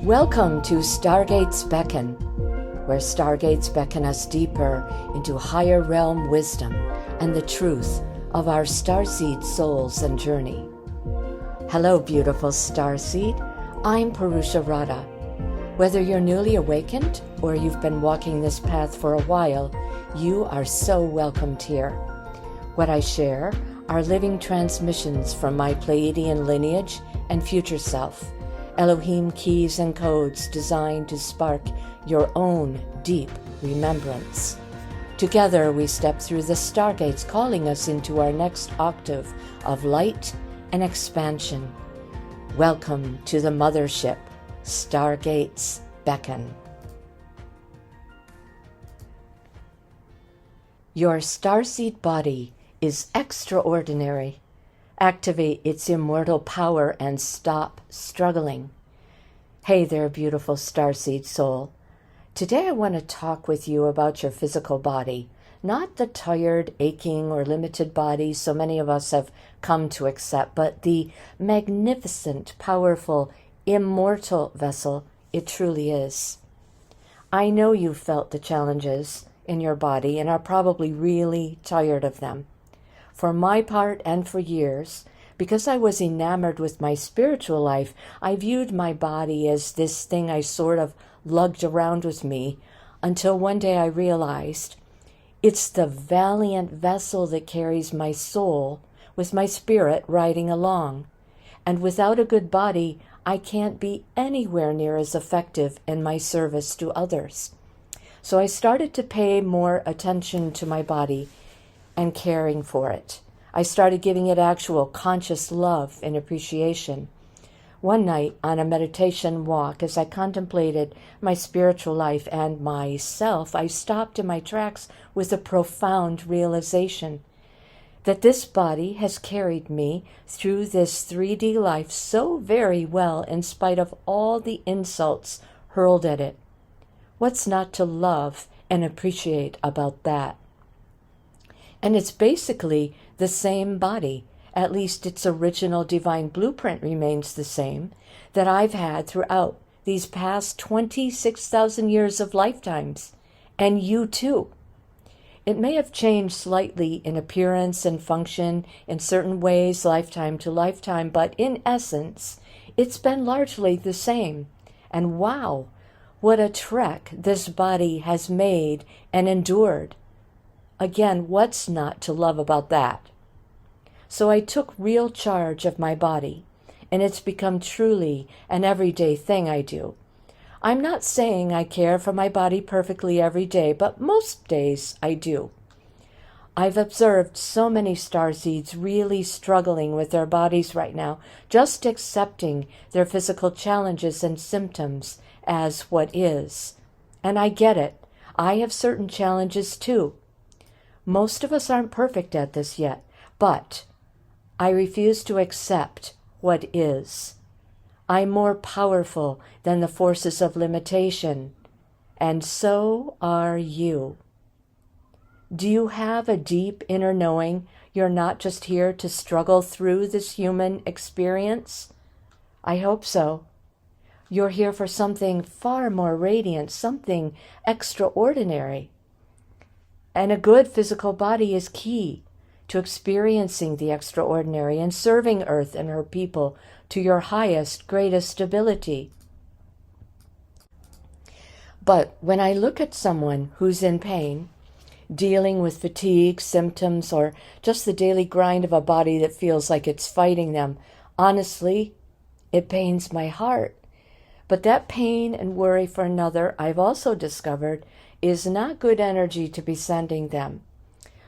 Welcome to Stargates Beckon, where Stargates beckon us deeper into higher realm wisdom and the truth of our Starseed souls and journey. Hello, beautiful Starseed. I'm Purusha Radha. Whether you're newly awakened or you've been walking this path for a while, you are so welcomed here. What I share are living transmissions from my Pleiadian lineage and future self, Elohim keys and codes designed to spark your own deep remembrance. Together we step through the Stargates, calling us into our next octave of light and expansion. Welcome to the mothership, Stargates Beckon. Your starseed body is extraordinary. Activate its immortal power and stop struggling. Hey there, beautiful starseed soul. Today I want to talk with you about your physical body, not the tired, aching, or limited body so many of us have come to accept, but the magnificent, powerful, immortal vessel it truly is. I know you've felt the challenges in your body and are probably really tired of them. For my part, and for years, because I was enamored with my spiritual life, I viewed my body as this thing I sort of lugged around with me until one day I realized it's the valiant vessel that carries my soul with my spirit riding along. And without a good body, I can't be anywhere near as effective in my service to others. So I started to pay more attention to my body and caring for it. I started giving it actual conscious love and appreciation. One night on a meditation walk, as I contemplated my spiritual life and myself, I stopped in my tracks with a profound realization that this body has carried me through this 3D life so very well in spite of all the insults hurled at it. What's not to love and appreciate about that? And it's basically the same body, at least its original divine blueprint remains the same, that I've had throughout these past 26,000 years of lifetimes, and you too. It may have changed slightly in appearance and function in certain ways, lifetime to lifetime, but in essence, it's been largely the same. And wow, what a trek this body has made and endured. Again, what's not to love about that? So I took real charge of my body, and it's become truly an everyday thing I do. I'm not saying I care for my body perfectly every day, but most days I do. I've observed so many starseeds really struggling with their bodies right now, just accepting their physical challenges and symptoms as what is. And I get it. I have certain challenges too. Most of us aren't perfect at this yet, but I refuse to accept what is. I'm more powerful than the forces of limitation, and so are you. Do you have a deep inner knowing you're not just here to struggle through this human experience? I hope so. You're here for something far more radiant, something extraordinary. And a good physical body is key to experiencing the extraordinary and serving Earth and her people to your highest, greatest ability. But when I look at someone who's in pain, dealing with fatigue, symptoms, or just the daily grind of a body that feels like it's fighting them, honestly, it pains my heart. But that pain and worry for another, I've also discovered, is not good energy to be sending them.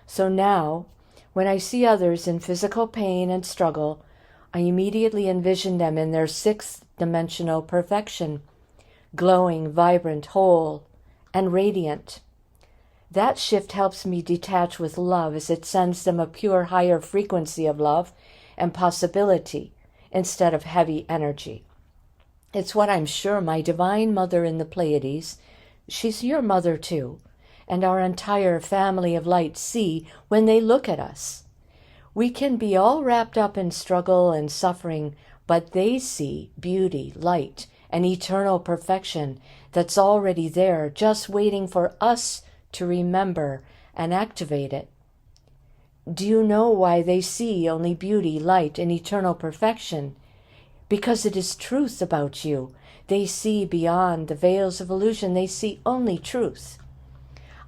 So now, when I see others in physical pain and struggle, I immediately envision them in their sixth dimensional perfection, glowing, vibrant, whole, and radiant. That shift helps me detach with love as it sends them a pure higher frequency of love and possibility instead of heavy energy. It's what I'm sure my divine mother in the Pleiades, she's your mother too, and our entire family of light see when they look at us. We can be all wrapped up in struggle and suffering, but they see beauty, light, an eternal perfection that's already there, just waiting for us to remember and activate it. Do you know why they see only beauty, light, and eternal perfection? Because it is truth about you. They see beyond the veils of illusion. They see only truth.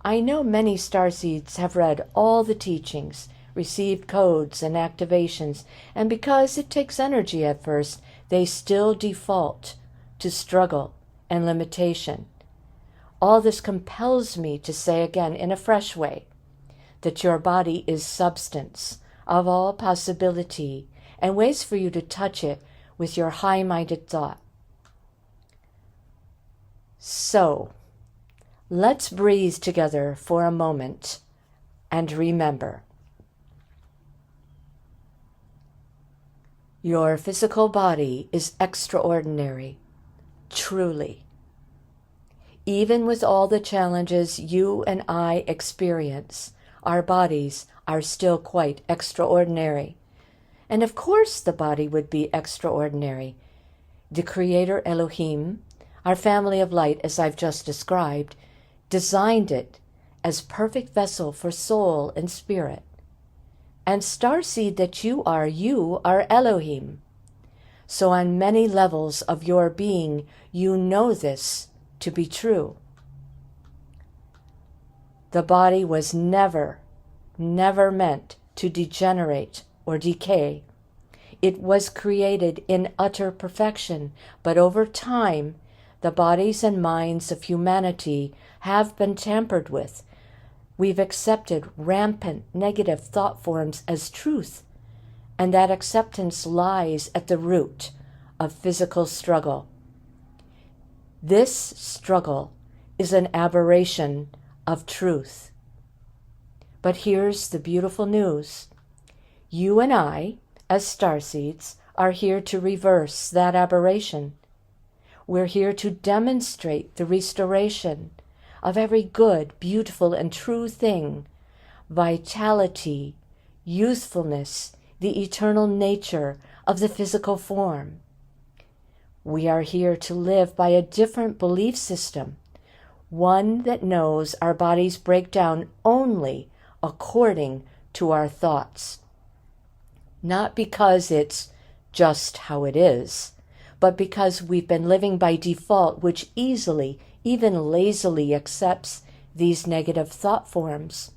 I know many starseeds have read all the teachings, received codes and activations, and because it takes energy at first, they still default to struggle and limitation. All this compels me to say again in a fresh way that your body is substance of all possibility and ways for you to touch it with your high-minded thought. So, let's breathe together for a moment and remember. Your physical body is extraordinary, truly. Even with all the challenges you and I experience, our bodies are still quite extraordinary. And of course the body would be extraordinary. The Creator Elohim, our family of light, as I've just described, designed it as perfect vessel for soul and spirit. And starseed that you are Elohim. So on many levels of your being, you know this to be true. The body was never meant to degenerate or decay. It was created in utter perfection, but over time, the bodies and minds of humanity have been tampered with. We've accepted rampant negative thought forms as truth, and that acceptance lies at the root of physical struggle. This struggle is an aberration of truth. But here's the beautiful news. You and I, as starseeds, are here to reverse that aberration. We're here to demonstrate the restoration of every good, beautiful, and true thing, vitality, youthfulness, the eternal nature of the physical form. We are here to live by a different belief system, one that knows our bodies break down only according to our thoughts. Not because it's just how it is, but because we've been living by default, which easily, even lazily accepts these negative thought forms.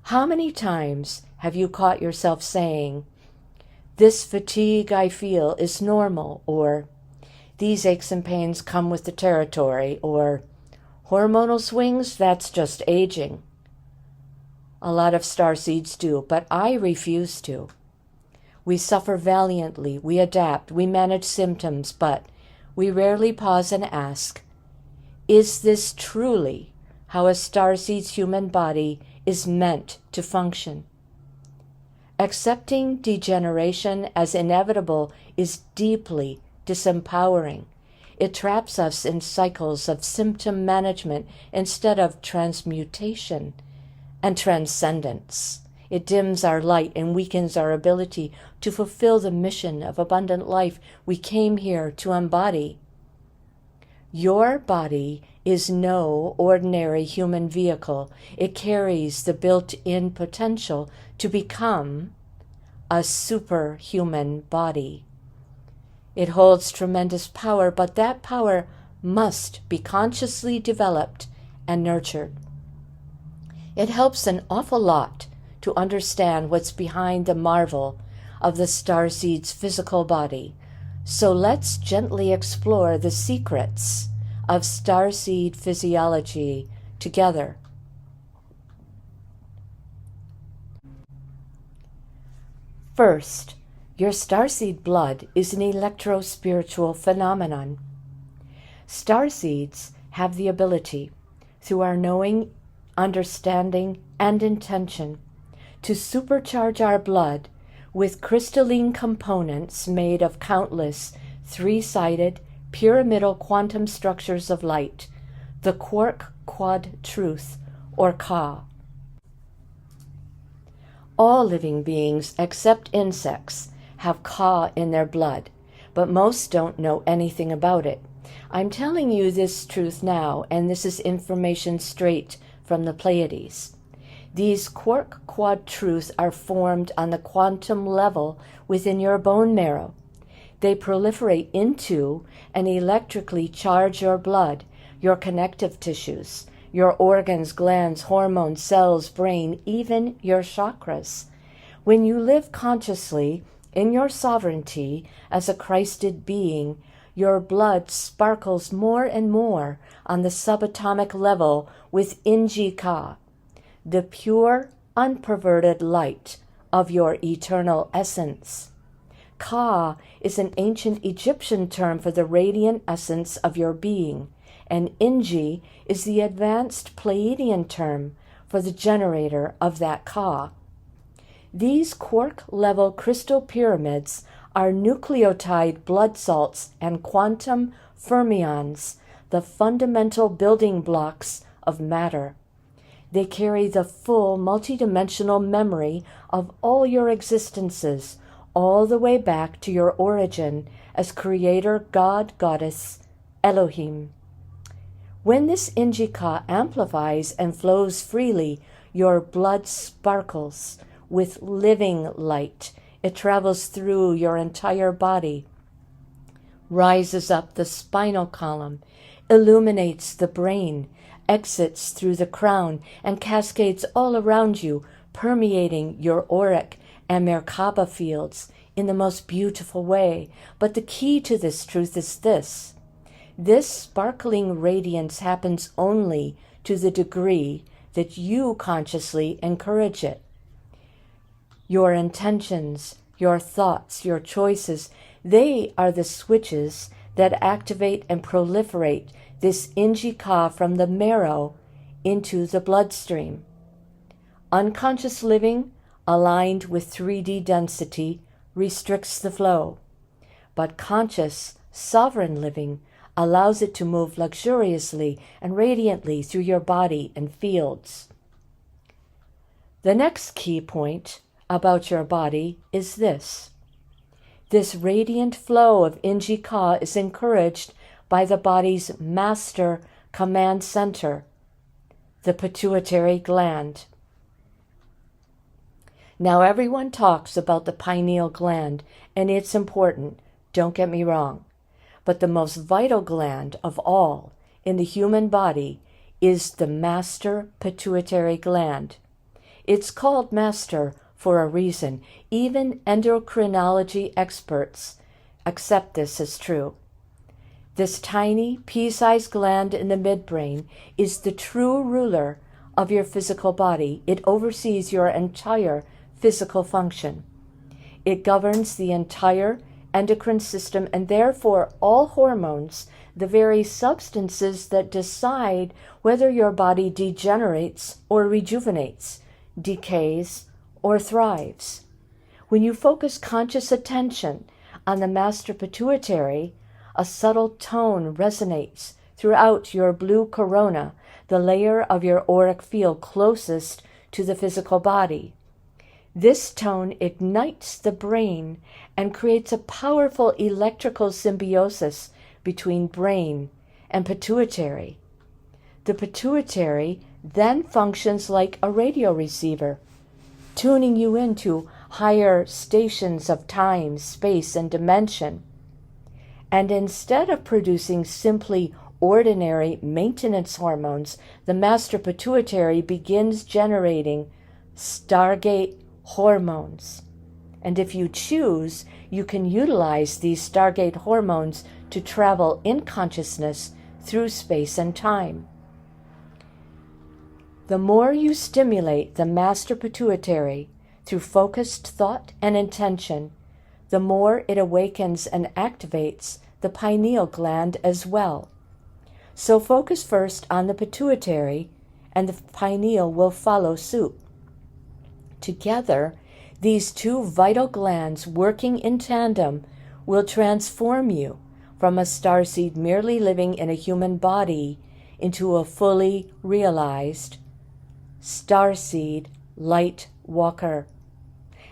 How many times have you caught yourself saying, "This fatigue I feel is normal," or "These aches and pains come with the territory," or "Hormonal swings, that's just aging"? A lot of starseeds do, but I refuse to. We suffer valiantly, we adapt, we manage symptoms, but we rarely pause and ask, is this truly how a starseed's human body is meant to function? Accepting degeneration as inevitable is deeply disempowering. It traps us in cycles of symptom management instead of transmutation and transcendence. It dims our light and weakens our ability to fulfill the mission of abundant life we came here to embody. Your body is no ordinary human vehicle. It carries the built-in potential to become a superhuman body. It holds tremendous power, but that power must be consciously developed and nurtured. It helps an awful lot to understand what's behind the marvel of the starseed's physical body. So let's gently explore the secrets of starseed physiology together. First, your starseed blood is an electro-spiritual phenomenon. Starseeds have the ability, through our knowing, understanding, and intention, to supercharge our blood with crystalline components made of countless three-sided pyramidal quantum structures of light, the quark quad truth, or Ka. All living beings, except insects, have Ka in their blood, but most don't know anything about it. I'm telling you this truth now, and this is information straight from the Pleiades. These quark quad truths are formed on the quantum level within your bone marrow. They proliferate into and electrically charge your blood, your connective tissues, your organs, glands, hormones, cells, brain, even your chakras. When you live consciously in your sovereignty as a Christed being, your blood sparkles more and more on the subatomic level with Ingee Ka, the pure, unperverted light of your eternal essence. Ka is an ancient Egyptian term for the radiant essence of your being, and Ingee is the advanced Pleiadian term for the generator of that Ka. These quark-level crystal pyramids are nucleotide blood salts and quantum fermions, the fundamental building blocks of matter. They carry the full multidimensional memory of all your existences, all the way back to your origin as creator, God, goddess, Elohim. When this Ingee Ka amplifies and flows freely, your blood sparkles with living light. It travels through your entire body, rises up the spinal column, illuminates the brain, exits through the crown, and cascades all around you, permeating your auric and Merkaba fields in the most beautiful way. But the key to this truth is this. This sparkling radiance happens only to the degree that you consciously encourage it. Your intentions, your thoughts, your choices, they are the switches that activate and proliferate this Ingee Ka from the marrow into the bloodstream. Unconscious living, aligned with 3D density, restricts the flow, but conscious, sovereign living allows it to move luxuriously and radiantly through your body and fields. The next key point about your body is this. This radiant flow of Ingee Ka is encouraged by the body's master command center, the pituitary gland. Now everyone talks about the pineal gland, and it's important, don't get me wrong, but the most vital gland of all in the human body is the master pituitary gland. It's called master for a reason. Even endocrinology experts accept this as true. This tiny, pea-sized gland in the midbrain is the true ruler of your physical body. It oversees your entire physical function. It governs the entire endocrine system and therefore all hormones, the very substances that decide whether your body degenerates or rejuvenates, decays or thrives. When you focus conscious attention on the master pituitary, a subtle tone resonates throughout your blue corona, the layer of your auric field closest to the physical body. This tone ignites the brain and creates a powerful electrical symbiosis between brain and pituitary. The pituitary then functions like a radio receiver, tuning you into higher stations of time, space, and dimension. And instead of producing simply ordinary maintenance hormones, the master pituitary begins generating Stargate hormones. And if you choose, you can utilize these Stargate hormones to travel in consciousness through space and time. The more you stimulate the master pituitary through focused thought and intention, the more it awakens and activates the pineal gland as well. So focus first on the pituitary, and the pineal will follow suit. Together, these two vital glands working in tandem will transform you from a starseed merely living in a human body into a fully realized Starseed light walker.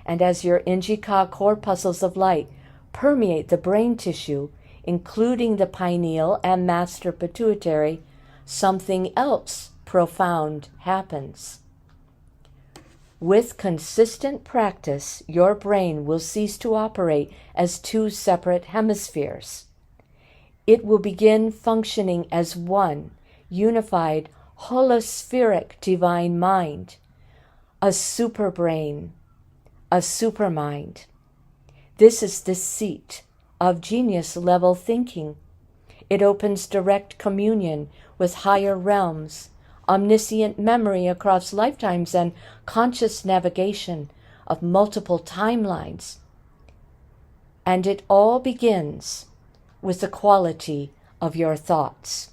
And as your Ingee Ka corpuscles of light permeate the brain tissue, including the pineal and Master Pituitary, something else profound happens. With consistent practice, your brain will cease to operate as two separate hemispheres. It will begin functioning as one unified, holospheric divine mind, a superbrain, a supermind. This is the seat of genius-level thinking. It opens direct communion with higher realms, omniscient memory across lifetimes, and conscious navigation of multiple timelines. And it all begins with the quality of your thoughts.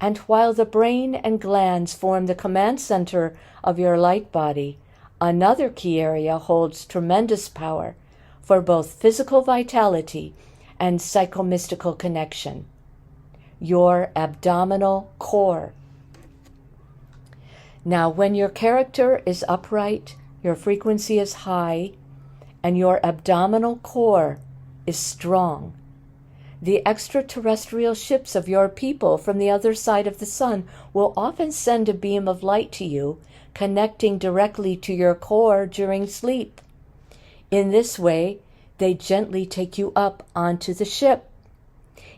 And while the brain and glands form the command center of your light body, another key area holds tremendous power for both physical vitality and psychomystical connection: your abdominal core. Now, when your character is upright, your frequency is high, and your abdominal core is strong, the extraterrestrial ships of your people from the other side of the sun will often send a beam of light to you, connecting directly to your core during sleep. In this way, they gently take you up onto the ship.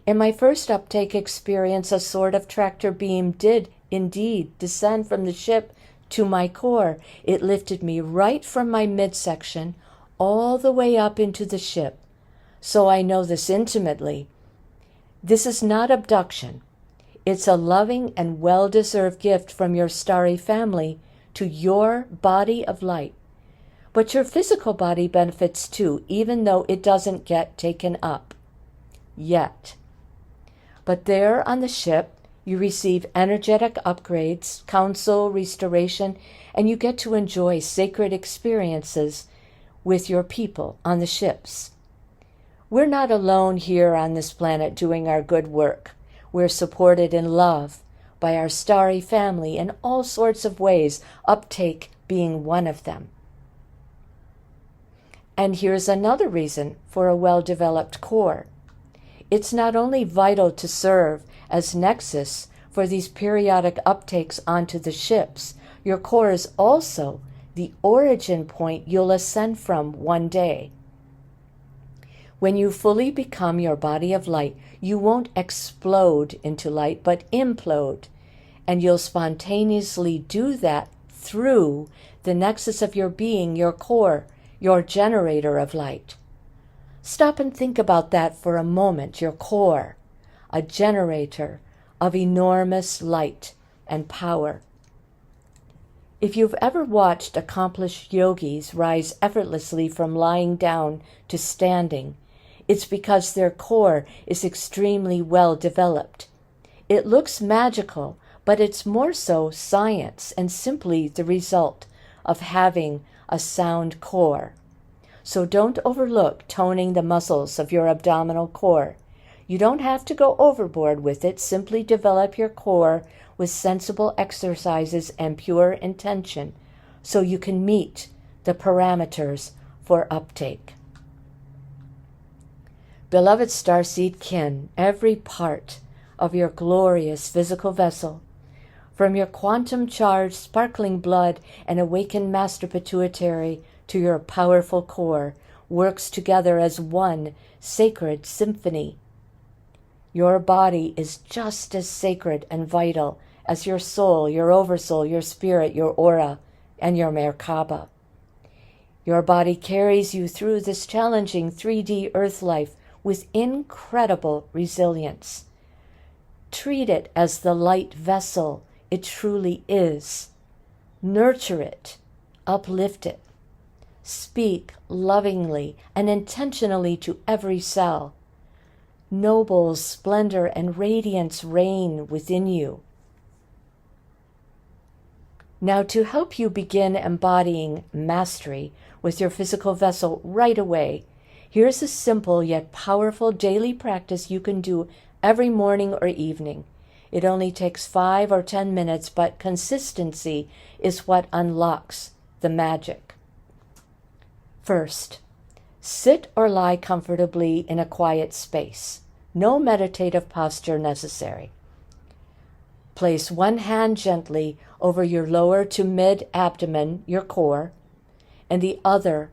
In my first uptake experience, a sort of tractor beam did indeed descend from the ship to my core. It lifted me right from my midsection all the way up into the ship. So I know this intimately. This is not abduction. It's a loving and well-deserved gift from your starry family to your body of light. But your physical body benefits too, even though it doesn't get taken up yet. But there on the ship, you receive energetic upgrades, counsel, restoration, and you get to enjoy sacred experiences with your people on the ships. We're not alone here on this planet doing our good work. We're supported in love by our starry family in all sorts of ways, uptake being one of them. And here's another reason for a well-developed core. It's not only vital to serve as nexus for these periodic uptakes onto the ships, your core is also the origin point you'll ascend from one day. When you fully become your body of light, you won't explode into light, but implode, and you'll spontaneously do that through the nexus of your being, your core, your generator of light. Stop and think about that for a moment, your core, a generator of enormous light and power. If you've ever watched accomplished yogis rise effortlessly from lying down to standing, it's because their core is extremely well developed. It looks magical, but it's more so science and simply the result of having a sound core. So don't overlook toning the muscles of your abdominal core. You don't have to go overboard with it. Simply develop your core with sensible exercises and pure intention so you can meet the parameters for uptake. Beloved Starseed kin, every part of your glorious physical vessel, from your quantum-charged sparkling blood and awakened Master Pituitary to your powerful core, works together as one sacred symphony. Your body is just as sacred and vital as your soul, your oversoul, your spirit, your aura, and your Merkaba. Your body carries you through this challenging 3D Earth life with incredible resilience. Treat it as the light vessel it truly is. Nurture it, uplift it. Speak lovingly and intentionally to every cell. Noble splendor and radiance reign within you. Now, to help you begin embodying mastery with your physical vessel right away, here's a simple yet powerful daily practice you can do every morning or evening. It only takes 5 or 10 minutes, but consistency is what unlocks the magic. First, Sit or lie comfortably in a quiet space. No meditative posture necessary. Place one hand gently over your lower to mid-abdomen, your core, and the other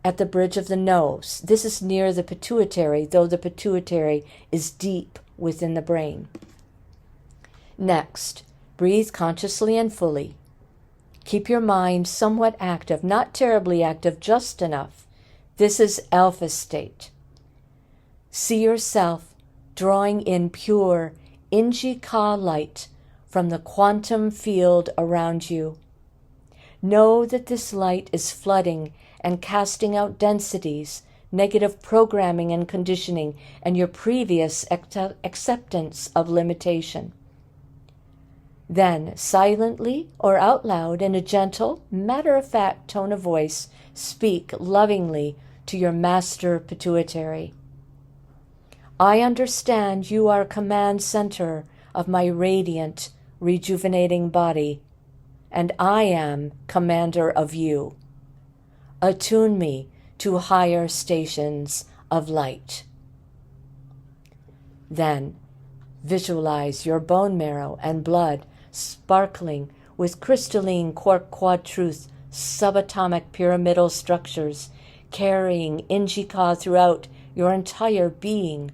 at the bridge of the nose. This is near the pituitary, though the pituitary is deep within the brain. Next, breathe consciously and fully. Keep your mind somewhat active, not terribly active, just enough. This is alpha state. See yourself drawing in pure Ingee Ka light from the quantum field around you. Know that this light is flooding and casting out densities, negative programming and conditioning, and your previous acceptance of limitation. Then, silently or out loud, in a gentle, matter-of-fact tone of voice, speak lovingly to your Master Pituitary. I understand you are command center of my radiant, rejuvenating body, and I am commander of you. Attune me to higher stations of light. Then, visualize your bone marrow and blood sparkling with crystalline quark quadtruth subatomic pyramidal structures, carrying Ingee Ka throughout your entire being.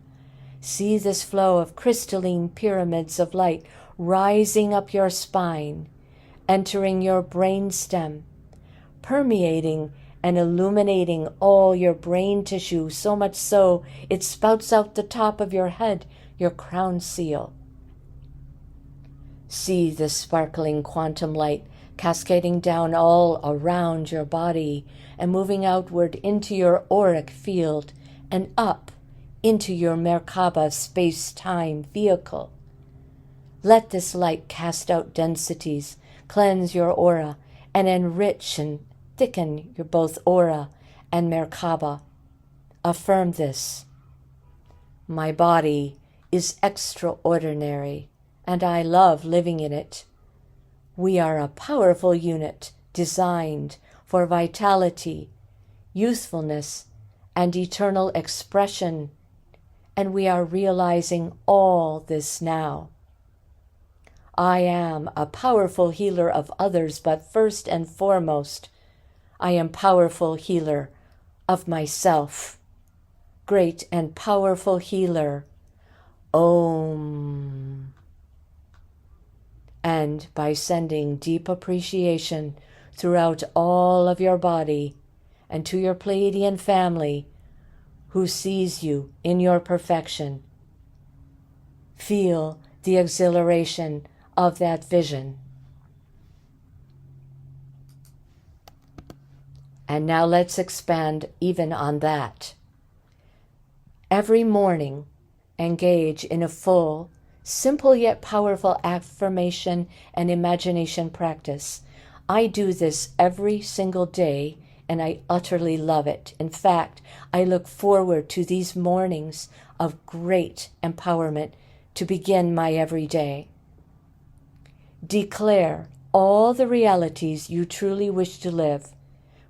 See this flow of crystalline pyramids of light rising up your spine, entering your brainstem, permeating and illuminating all your brain tissue, so much so it spouts out the top of your head, your crown seal. See this sparkling quantum light cascading down all around your body and moving outward into your auric field and up into your Merkaba space-time vehicle. Let this light cast out densities, cleanse your aura, and enrich and thicken your both aura and Merkaba. Affirm this. My body is extraordinary, and I love living in it. We are a powerful unit designed for vitality, youthfulness, and eternal expression, and we are realizing all this now. I am a powerful healer of others, but first and foremost, I am powerful healer of myself. Great and powerful healer. Om. And by sending deep appreciation throughout all of your body and to your Pleiadian family who sees you in your perfection, feel the exhilaration of that vision. And now let's expand even on that. Every morning, engage in a full, simple yet powerful affirmation and imagination practice. I do this every single day, and I utterly love it. In fact, I look forward to these mornings of great empowerment to begin my every day. Declare all the realities you truly wish to live,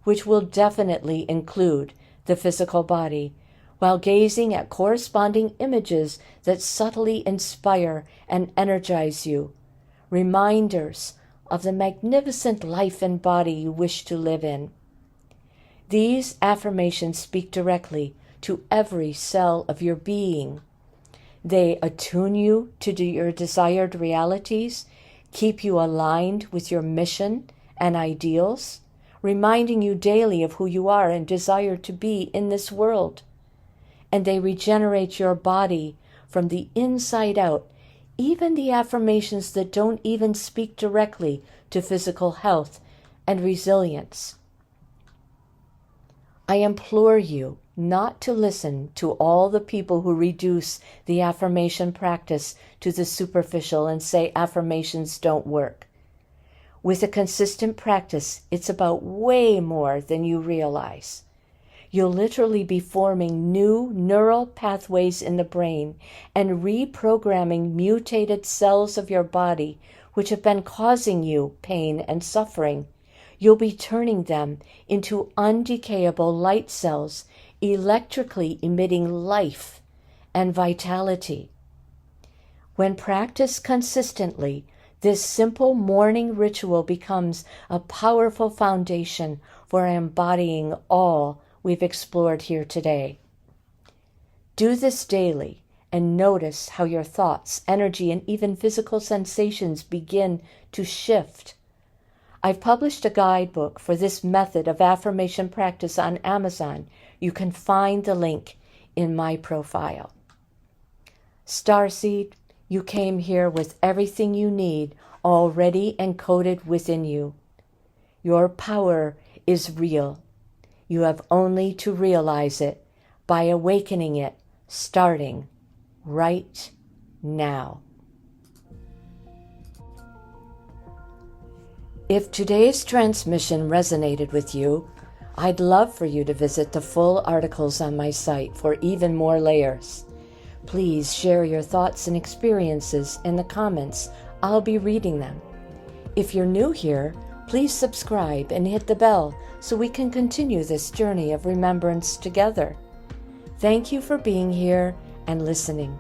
which will definitely include the physical body, while gazing at corresponding images that subtly inspire and energize you, reminders of the magnificent life and body you wish to live in. These affirmations speak directly to every cell of your being. They attune you to your desired realities, keep you aligned with your mission and ideals, reminding you daily of who you are and desire to be in this world. And they regenerate your body from the inside out, even the affirmations that don't even speak directly to physical health and resilience. I implore you not to listen to all the people who reduce the affirmation practice to the superficial and say affirmations don't work. With a consistent practice, it's about way more than you realize. You'll literally be forming new neural pathways in the brain and reprogramming mutated cells of your body which have been causing you pain and suffering. You'll be turning them into undecayable light cells electrically emitting life and vitality. When practiced consistently, this simple morning ritual becomes a powerful foundation for embodying all we've explored here today. Do this daily and notice how your thoughts, energy, and even physical sensations begin to shift. I've published a guidebook for this method of affirmation practice on Amazon. You can find the link in my profile. Starseed, you came here with everything you need already encoded within you. Your power is real. You have only to realize it by awakening it, starting right now. If today's transmission resonated with you, I'd love for you to visit the full articles on my site for even more layers. Please share your thoughts and experiences in the comments. I'll be reading them. If you're new here, please subscribe and hit the bell so we can continue this journey of remembrance together. Thank you for being here and listening.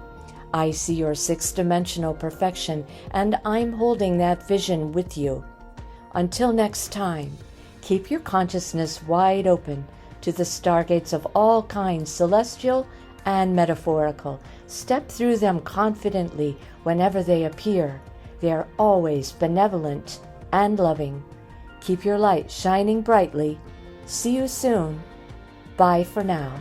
I see your sixth-dimensional perfection, and I'm holding that vision with you. Until next time, keep your consciousness wide open to the stargates of all kinds, celestial and metaphorical. Step through them confidently whenever they appear. They are always benevolent and loving. Keep your light shining brightly. See you soon. Bye for now.